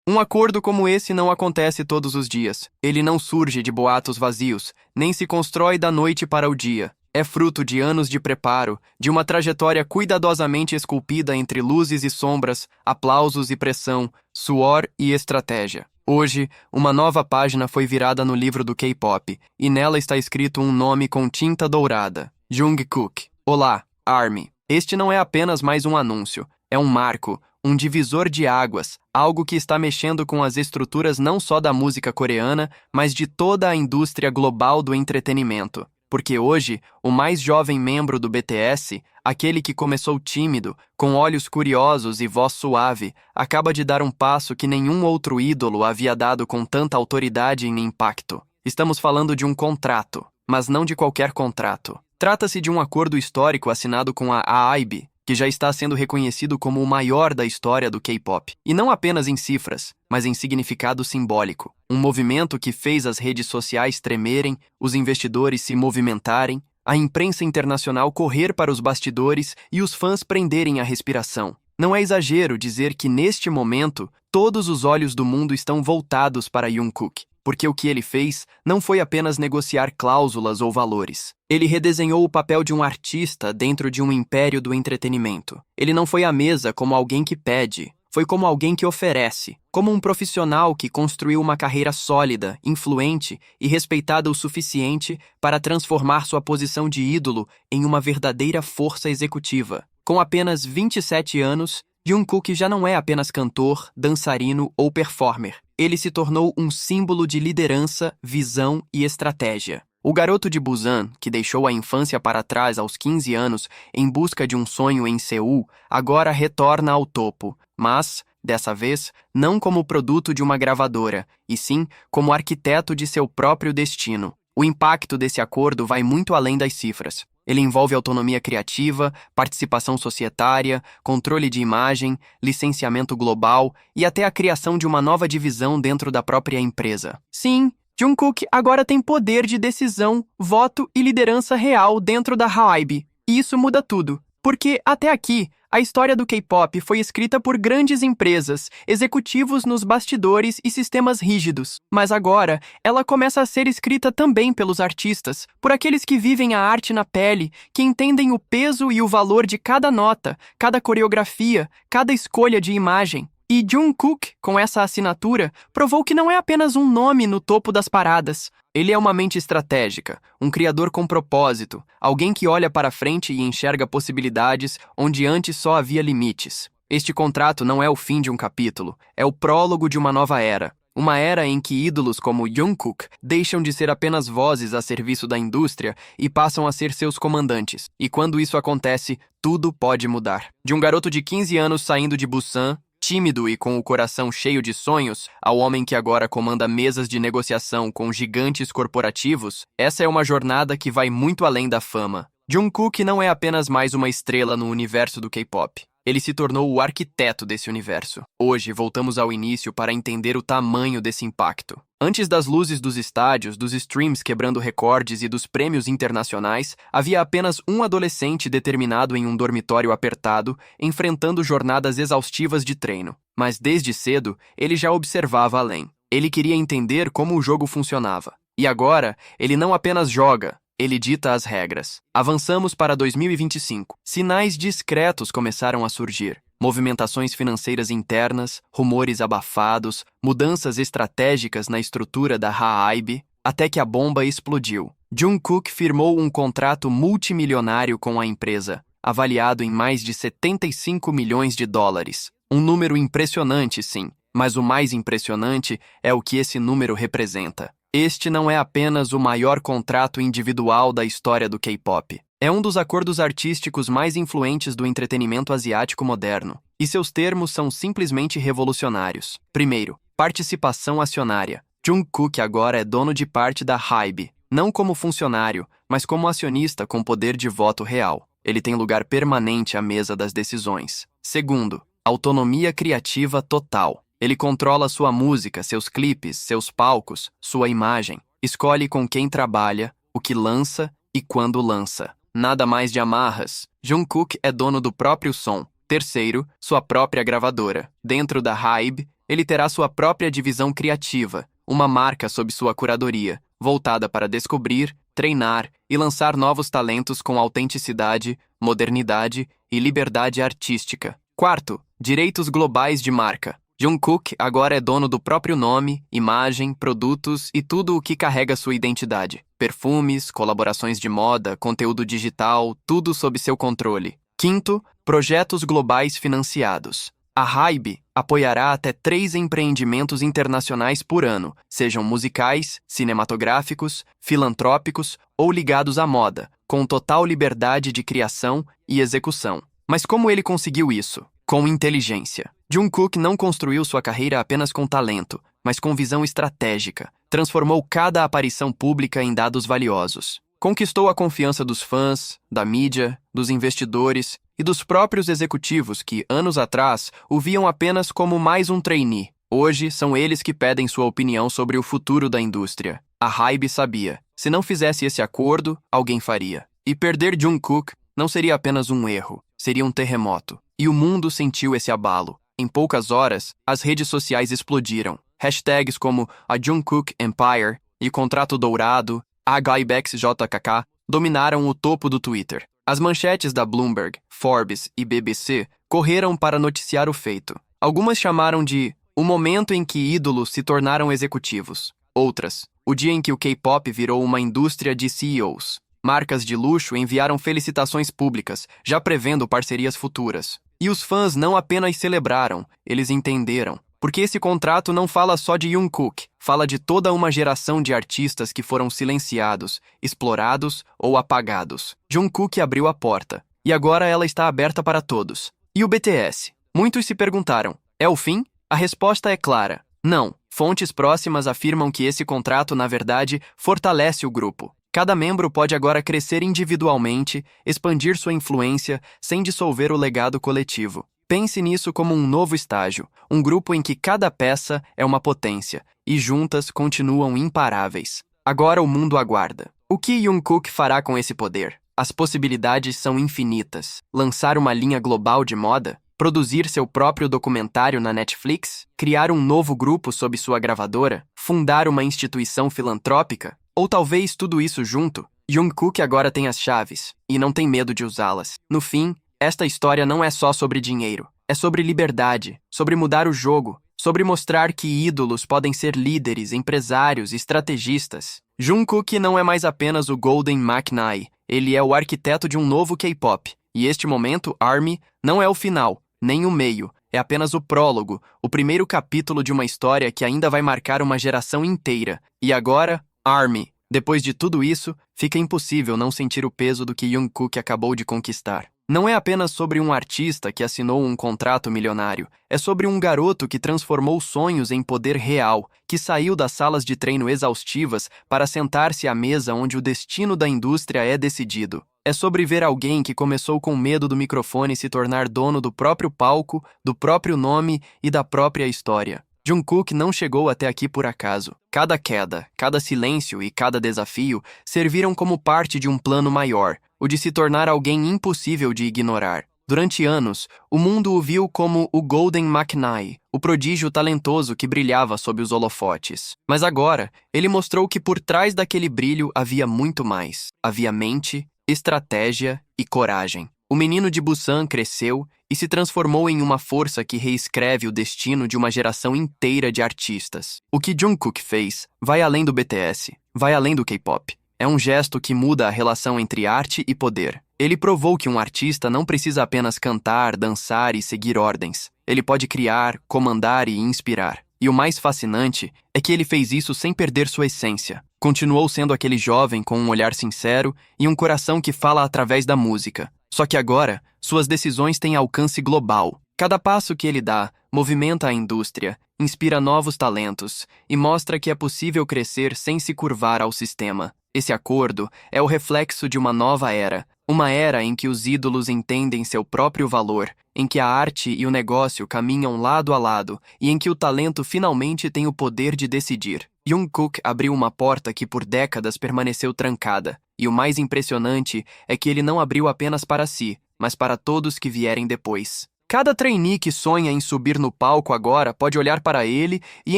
Um acordo como esse não acontece todos os dias. Ele não surge de boatos vazios, nem se constrói da noite para o dia. É fruto de anos de preparo, de uma trajetória cuidadosamente esculpida entre luzes e sombras, aplausos e pressão, suor e estratégia. Hoje, uma nova página foi virada no livro do K-pop, e nela está escrito um nome com tinta dourada: Jungkook. Olá, ARMY. Este não é apenas mais um anúncio, é um marco, um divisor de águas, algo que está mexendo com as estruturas não só da música coreana, mas de toda a indústria global do entretenimento. Porque hoje, o mais jovem membro do BTS, aquele que começou tímido, com olhos curiosos e voz suave, acaba de dar um passo que nenhum outro ídolo havia dado com tanta autoridade e impacto. Estamos falando de um contrato, mas não de qualquer contrato. Trata-se de um acordo histórico assinado com a HYBE, que já está sendo reconhecido como o maior da história do K-pop. E não apenas em cifras, mas em significado simbólico. Um movimento que fez as redes sociais tremerem, os investidores se movimentarem, a imprensa internacional correr para os bastidores e os fãs prenderem a respiração. Não é exagero dizer que, neste momento, todos os olhos do mundo estão voltados para Jungkook, porque o que ele fez não foi apenas negociar cláusulas ou valores. Ele redesenhou o papel de um artista dentro de um império do entretenimento. Ele não foi à mesa como alguém que pede, foi como alguém que oferece, como um profissional que construiu uma carreira sólida, influente e respeitada o suficiente para transformar sua posição de ídolo em uma verdadeira força executiva. Com apenas 27 anos, Jungkook já não é apenas cantor, dançarino ou performer. Ele se tornou um símbolo de liderança, visão e estratégia. O garoto de Busan, que deixou a infância para trás aos 15 anos em busca de um sonho em Seul, agora retorna ao topo, mas, dessa vez, não como produto de uma gravadora, e sim como arquiteto de seu próprio destino. O impacto desse acordo vai muito além das cifras. Ele envolve autonomia criativa, participação societária, controle de imagem, licenciamento global e até a criação de uma nova divisão dentro da própria empresa. Sim, Jungkook agora tem poder de decisão, voto e liderança real dentro da HYBE. E isso muda tudo, porque até aqui, a história do K-pop foi escrita por grandes empresas, executivos nos bastidores e sistemas rígidos. Mas agora, ela começa a ser escrita também pelos artistas, por aqueles que vivem a arte na pele, que entendem o peso e o valor de cada nota, cada coreografia, cada escolha de imagem. E Jungkook, com essa assinatura, provou que não é apenas um nome no topo das paradas. Ele é uma mente estratégica, um criador com propósito, alguém que olha para frente e enxerga possibilidades onde antes só havia limites. Este contrato não é o fim de um capítulo, é o prólogo de uma nova era. Uma era em que ídolos como Jungkook deixam de ser apenas vozes a serviço da indústria e passam a ser seus comandantes. E quando isso acontece, tudo pode mudar. De um garoto de 15 anos saindo de Busan, tímido e com o coração cheio de sonhos, ao homem que agora comanda mesas de negociação com gigantes corporativos, essa é uma jornada que vai muito além da fama. Jungkook não é apenas mais uma estrela no universo do K-pop. Ele se tornou o arquiteto desse universo. Hoje, voltamos ao início para entender o tamanho desse impacto. Antes das luzes dos estádios, dos streams quebrando recordes e dos prêmios internacionais, havia apenas um adolescente determinado em um dormitório apertado, enfrentando jornadas exaustivas de treino. Mas desde cedo, ele já observava além. Ele queria entender como o jogo funcionava. E agora, ele não apenas joga, ele dita as regras. Avançamos para 2025. Sinais discretos começaram a surgir. Movimentações financeiras internas, rumores abafados, mudanças estratégicas na estrutura da HYBE, até que a bomba explodiu. Jungkook firmou um contrato multimilionário com a empresa, avaliado em mais de 75 milhões de dólares. Um número impressionante, sim, mas o mais impressionante é o que esse número representa. Este não é apenas o maior contrato individual da história do K-pop. É um dos acordos artísticos mais influentes do entretenimento asiático moderno. E seus termos são simplesmente revolucionários. Primeiro, participação acionária. Jungkook agora é dono de parte da HYBE, não como funcionário, mas como acionista com poder de voto real. Ele tem lugar permanente à mesa das decisões. Segundo, autonomia criativa total. Ele controla sua música, seus clipes, seus palcos, sua imagem. Escolhe com quem trabalha, o que lança e quando lança. Nada mais de amarras. Jungkook é dono do próprio som. Terceiro, sua própria gravadora. Dentro da HYBE, ele terá sua própria divisão criativa, uma marca sob sua curadoria, voltada para descobrir, treinar e lançar novos talentos com autenticidade, modernidade e liberdade artística. Quarto, direitos globais de marca. Jungkook agora é dono do próprio nome, imagem, produtos e tudo o que carrega sua identidade. Perfumes, colaborações de moda, conteúdo digital, tudo sob seu controle. Quinto, projetos globais financiados. A HYBE apoiará até 3 empreendimentos internacionais por ano, sejam musicais, cinematográficos, filantrópicos ou ligados à moda, com total liberdade de criação e execução. Mas como ele conseguiu isso? Com inteligência. Jungkook não construiu sua carreira apenas com talento, mas com visão estratégica. Transformou cada aparição pública em dados valiosos. Conquistou a confiança dos fãs, da mídia, dos investidores e dos próprios executivos que, anos atrás, o viam apenas como mais um trainee. Hoje, são eles que pedem sua opinião sobre o futuro da indústria. A HYBE sabia. Se não fizesse esse acordo, alguém faria. E perder Jungkook não seria apenas um erro, seria um terremoto. E o mundo sentiu esse abalo. Em poucas horas, as redes sociais explodiram. Hashtags como a Jungkook Empire e Contrato Dourado, HYBEXJKK dominaram o topo do Twitter. As manchetes da Bloomberg, Forbes e BBC correram para noticiar o feito. Algumas chamaram de o momento em que ídolos se tornaram executivos. Outras, o dia em que o K-pop virou uma indústria de CEOs. Marcas de luxo enviaram felicitações públicas, já prevendo parcerias futuras. E os fãs não apenas celebraram, eles entenderam. Porque esse contrato não fala só de Jungkook, fala de toda uma geração de artistas que foram silenciados, explorados ou apagados. Jungkook abriu a porta, e agora ela está aberta para todos. E o BTS? Muitos se perguntaram, é o fim? A resposta é clara, não. Fontes próximas afirmam que esse contrato, na verdade, fortalece o grupo. Cada membro pode agora crescer individualmente, expandir sua influência, sem dissolver o legado coletivo. Pense nisso como um novo estágio, um grupo em que cada peça é uma potência, e juntas continuam imparáveis. Agora o mundo aguarda. O que Jungkook fará com esse poder? As possibilidades são infinitas. Lançar uma linha global de moda? Produzir seu próprio documentário na Netflix? Criar um novo grupo sob sua gravadora? Fundar uma instituição filantrópica? Ou talvez tudo isso junto? Jungkook agora tem as chaves, e não tem medo de usá-las. No fim, esta história não é só sobre dinheiro. É sobre liberdade, sobre mudar o jogo, sobre mostrar que ídolos podem ser líderes, empresários, estrategistas. Jungkook não é mais apenas o Golden McNair, ele é o arquiteto de um novo K-pop. E este momento, ARMY, não é o final, nem o meio. É apenas o prólogo, o primeiro capítulo de uma história que ainda vai marcar uma geração inteira. E agora, ARMY. Depois de tudo isso, fica impossível não sentir o peso do que Jungkook acabou de conquistar. Não é apenas sobre um artista que assinou um contrato milionário. É sobre um garoto que transformou sonhos em poder real, que saiu das salas de treino exaustivas para sentar-se à mesa onde o destino da indústria é decidido. É sobre ver alguém que começou com medo do microfone se tornar dono do próprio palco, do próprio nome e da própria história. Jungkook não chegou até aqui por acaso. Cada queda, cada silêncio e cada desafio serviram como parte de um plano maior, o de se tornar alguém impossível de ignorar. Durante anos, o mundo o viu como o Golden McNair, o prodígio talentoso que brilhava sob os holofotes. Mas agora, ele mostrou que por trás daquele brilho havia muito mais. Havia mente, estratégia e coragem. O menino de Busan cresceu e se transformou em uma força que reescreve o destino de uma geração inteira de artistas. O que Jungkook fez vai além do BTS, vai além do K-pop. É um gesto que muda a relação entre arte e poder. Ele provou que um artista não precisa apenas cantar, dançar e seguir ordens. Ele pode criar, comandar e inspirar. E o mais fascinante é que ele fez isso sem perder sua essência. Continuou sendo aquele jovem com um olhar sincero e um coração que fala através da música. Só que agora, suas decisões têm alcance global. Cada passo que ele dá movimenta a indústria, inspira novos talentos e mostra que é possível crescer sem se curvar ao sistema. Esse acordo é o reflexo de uma nova era, uma era em que os ídolos entendem seu próprio valor, em que a arte e o negócio caminham lado a lado e em que o talento finalmente tem o poder de decidir. Jungkook abriu uma porta que por décadas permaneceu trancada, e o mais impressionante é que ele não abriu apenas para si, mas para todos que vierem depois. Cada trainee que sonha em subir no palco agora pode olhar para ele e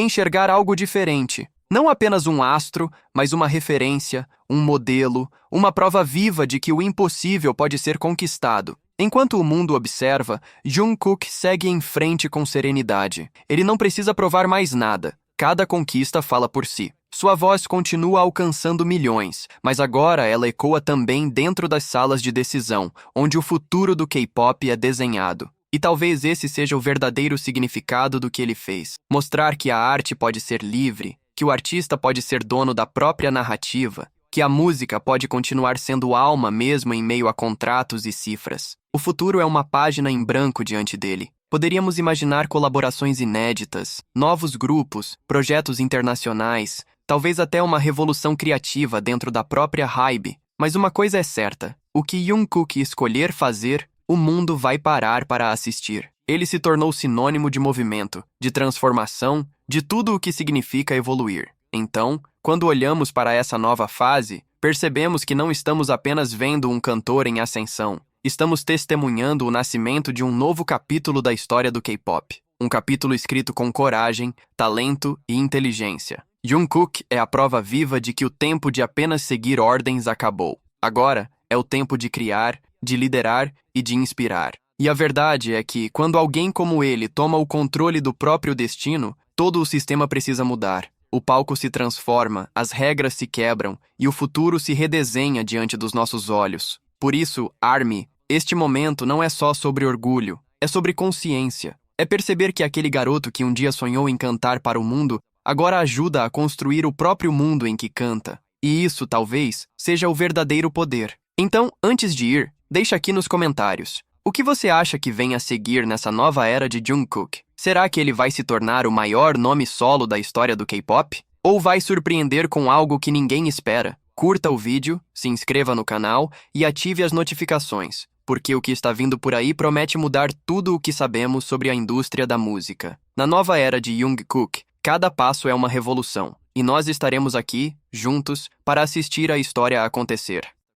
enxergar algo diferente. Não apenas um astro, mas uma referência, um modelo, uma prova viva de que o impossível pode ser conquistado. Enquanto o mundo observa, Jungkook segue em frente com serenidade. Ele não precisa provar mais nada. Cada conquista fala por si. Sua voz continua alcançando milhões, mas agora ela ecoa também dentro das salas de decisão, onde o futuro do K-pop é desenhado. E talvez esse seja o verdadeiro significado do que ele fez. Mostrar que a arte pode ser livre, que o artista pode ser dono da própria narrativa, que a música pode continuar sendo alma mesmo em meio a contratos e cifras. O futuro é uma página em branco diante dele. Poderíamos imaginar colaborações inéditas, novos grupos, projetos internacionais, talvez até uma revolução criativa dentro da própria HYBE. Mas uma coisa é certa, o que Jungkook escolher fazer, o mundo vai parar para assistir. Ele se tornou sinônimo de movimento, de transformação, de tudo o que significa evoluir. Então, quando olhamos para essa nova fase, percebemos que não estamos apenas vendo um cantor em ascensão. Estamos testemunhando o nascimento de um novo capítulo da história do K-pop. Um capítulo escrito com coragem, talento e inteligência. Jungkook é a prova viva de que o tempo de apenas seguir ordens acabou. Agora é o tempo de criar, de liderar e de inspirar. E a verdade é que, quando alguém como ele toma o controle do próprio destino, todo o sistema precisa mudar. O palco se transforma, as regras se quebram e o futuro se redesenha diante dos nossos olhos. Por isso, ARMY, este momento não é só sobre orgulho, é sobre consciência. É perceber que aquele garoto que um dia sonhou em cantar para o mundo, agora ajuda a construir o próprio mundo em que canta. E isso, talvez, seja o verdadeiro poder. Então, antes de ir, deixa aqui nos comentários. O que você acha que vem a seguir nessa nova era de Jungkook? Será que ele vai se tornar o maior nome solo da história do K-pop? Ou vai surpreender com algo que ninguém espera? Curta o vídeo, se inscreva no canal e ative as notificações, porque o que está vindo por aí promete mudar tudo o que sabemos sobre a indústria da música. Na nova era de Jungkook, cada passo é uma revolução, e nós estaremos aqui, juntos, para assistir a história acontecer.